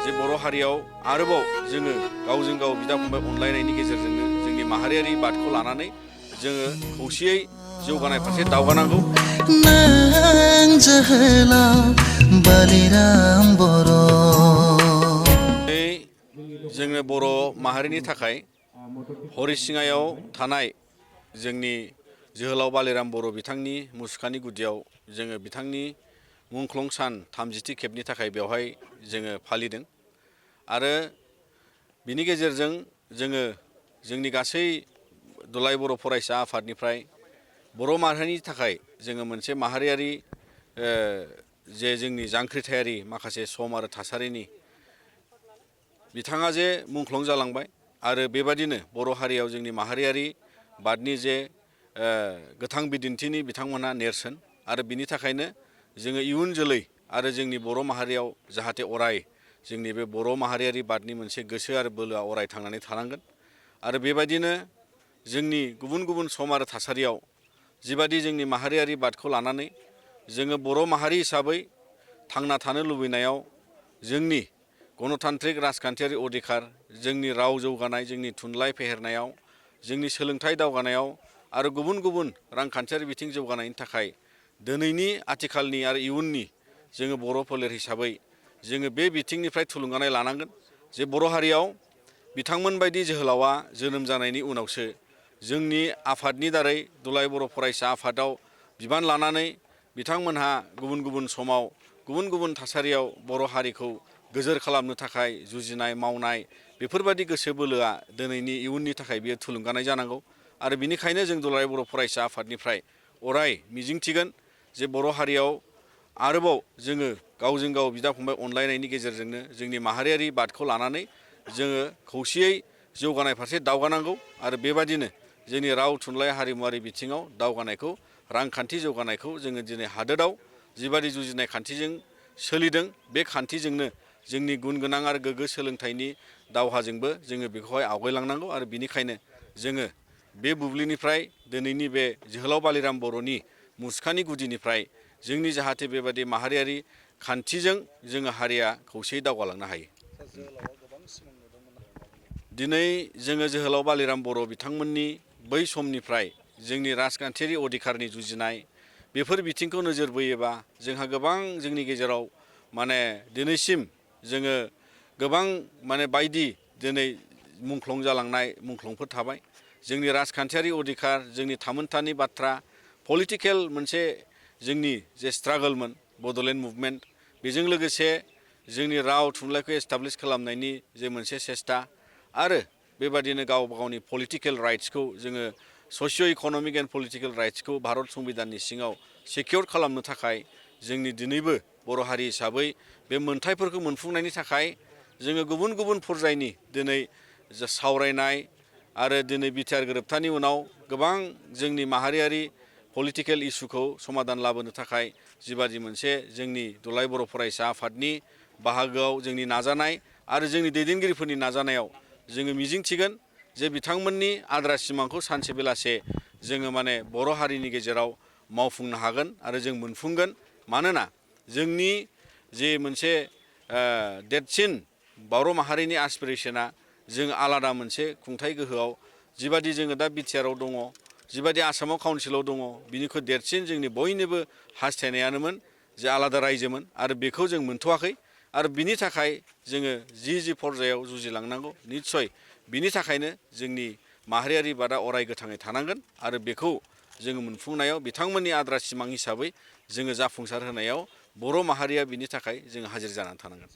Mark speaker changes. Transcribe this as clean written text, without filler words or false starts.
Speaker 1: जे बर' हारियाव आरोबाव जोङो गावजों गाव बिदा फंबाय अनलायनायनि गेजेरजोंनो जोंनि माहारियारि बादखौ लानानै जोङो खौसेयै जौगानाय फारसे दावगानांगौ।
Speaker 2: नों जोहोलाव बालिराम बर'।
Speaker 1: जोङो बर' माहारिनि थाखाय हरिसिङायाव थानाय जोंनि जोहोलाव बालिराम बर' बिथांनि मुसुखानि गुदियाव जोङो बिथांनि मुंख्लं सान 30थि खेबनि थाखाय बेवहाय जोङो फालिदों आरो बिनि गेजेरजों जोङो जोंनि गासै दुलाराय बर' फरायसा आफादनिफ्राय बर' माहारिनि थाखाय जोङो मोनसे माहारियारि जे जोंनि जांख्रिथायारि माखासे सम आरो थासारिनि बिथाङा जे मुंख्लं जालांबाय आरो बेबादिनो बर' हारियाव जोंनि माहारियारि बादनि जे गोथां बिदिन्थिनि बिथांमोनहा नेरसोन आरो बिनि थाखायनो जोङो इयुन जोलै आरो जोंनि बर' माहारियाव जाहाथे अराय जोंनि बे बर' माहारियारि बादनि मोनसे गोसो आरो बोलोआ अराय थांनानै थानांगोन आरो बेबायदिनो जोंनि गुबुन गुबुन सम आरो थासारियाव जिबादि जोंनि माहारियारि बादखौ लानानै जोङो बर' माहारि हिसाबै थांना थानो लुबैनायाव जोंनि गणतान्त्रिक राजखान्थियारि अधिकार जोंनि राव जौगानाय जोंनि थुनलाइ फेहेरनायाव जोंनि सोलोंथाइ दावगानायाव आरो गुबुन गुबुन रांखान्थियारि बिथिं जौगानायनि थाखाय दिनैनि आथिखालनि आरो इयुननि जोङो बर' फोलेर हिसाबै जोङो बे बिथिंनिफ्राय थुलुंगानाय लानांगोन जे बर' हारियाव बिथांमोन बायदि जोहोलावा जोनोम जानायनि उनावसो जोंनि आफादनि दारै दुलाराय बर' फरायसा आफादाव बिबान लानानै बिथांमोनहा गुबुन गुबुन समाव गुबुन गुबुन थासारियाव बर' हारिखौ गोजोर खालामनो थाखाय जुजिनाय मावनाय बेफोरबायदि गोसो बोलोआ दिनैनि इयुननि थाखाय बियो थुलुंगानाय जानांगौ आरो बिनिखायनो जों दुलाराय बर' फरायसा आफादनिफ्राय अराय मिजिंथिगोन जे बर' हारियाव आरोबाव जोङो गावजों गाव बिदा फंबाय अनलायनायनि गेजेरजोंनो जोंनि माहारियारि बादखौ लानानै जोङो खौसेयै जौगानाय फारसे दावगानांगौ आरो बेबादिनो जोंनि राव थुनलाइ हारिमुवारि बिथिङाव दावगानायखौ रांखान्थि जौगानायखौ जोङो दिनै हादोराव जिबादि जुजिनाय खान्थिजों सोलिदों बे खान्थिजोंनो जोंनि गुन गोनां आरो गोग्गो सोलोंथाइनि दावहाजोंबो जोङो बेखौहाय आवगायलांनांगौ आरो बिनिखायनो जोङो बे बुब्लिनिफ्राय दिनैनि बे जोहोलाव बालिराम बर'नि मुसुखानि गुदिनिफ्राय जोंनि जाहाथे बेबादि माहारियारि खान्थिजों जोङो हारिया खौसेयै दावगालांनो हायो। दिनै जोङो जोहोलाव बालिराम बर' बिथांमोननि बै समनिफ्राय जोंनि राजखान्थियारि अधिकारनि जुजिनाय बेफोर बिथिंखौ नोजोर बोयोबा जोंहा गोबां जोंनि गेजेराव माने दिनैसिम जोङो गोबां माने बायदि दिनै मुंख्लं जालांनाय मुंख्लंफोर थाबाय जोंनि राजखान्थियारि अधिकार जोंनि थामोनथानि बाथ्रा पलिटिकेल मोनसे जोंनि जे स्ट्रागलमोन बड'लेण्ड मुभमेन्ट बेजों लोगोसे जोंनि राव थुनलाइखौ एस्टाब्लिश खालामनायनि जे मोनसे सेस्टा आरो बेबादिनो गावबा गावनि पलिटिकेल राइट्सखौ जोङो ससिय' इक'नमिक एन्ड पलिटिकेल राइट्सखौ भारत संबिधाननि सिङाव सिकिउर खालामनो थाखाय जोंनि दिनैबो बर' हारि हिसाबै बे मोनथायफोरखौ मोनफुंनायनि थाखाय जोङो गुबुन गुबुन पर्यायनि दिनै सावरायनाय आरो दिनै बिटिआर गोरोबथानि उनाव गोबां जोंनि माहारियारि पलिटिकेल इस्युखौ समाधान लाबोनो थाखाय जिबादि मोनसे जोंनि दुलाराय बर' फरायसा आफादनि बाहागोआव जोंनि नाजानाय आरो जोंनि दैदेनगिरिफोरनि नाजानायाव जोङो मिजिंथिगोन जे बिथांमोननि आद्रा सिमांखौ सानसे बेलासे जोङो माने बर' हारिनि गेजेराव मावफुंनो हागोन आरो जों मोनफुंगोन मानोना जोंनि जे मोनसे देरसिन बर' माहारिनि एसपिरेसना जों आलादा मोनसे खुंथाइ गोहोआव जिबादि जोङो दा बिटिआरआव दङ जिबादि आसामाव काउन्सिलाव दङ बिनिख्रुइ देरसिन जोंनि बयनिबो हास्थायनायानोमोन जे आलादा रायजोमोन आरो बेखौ जों मोनथ'वाखै आरो बिनि थाखाय जोङो जि पर्यायाव जुजिलांनांगौ निस्सय बिनि थाखायनो जोंनि माहारियारि बादा अराय गोथाङै थानांगोन आरो बेखौ जोङो मोनफुंनायाव बिथांमोननि आद्रा सिमां हिसाबै जोङो जाफुंसार होनायाव बर' माहारिया बिनि थाखाय जोङो हाजिर जानानै थानांगोन।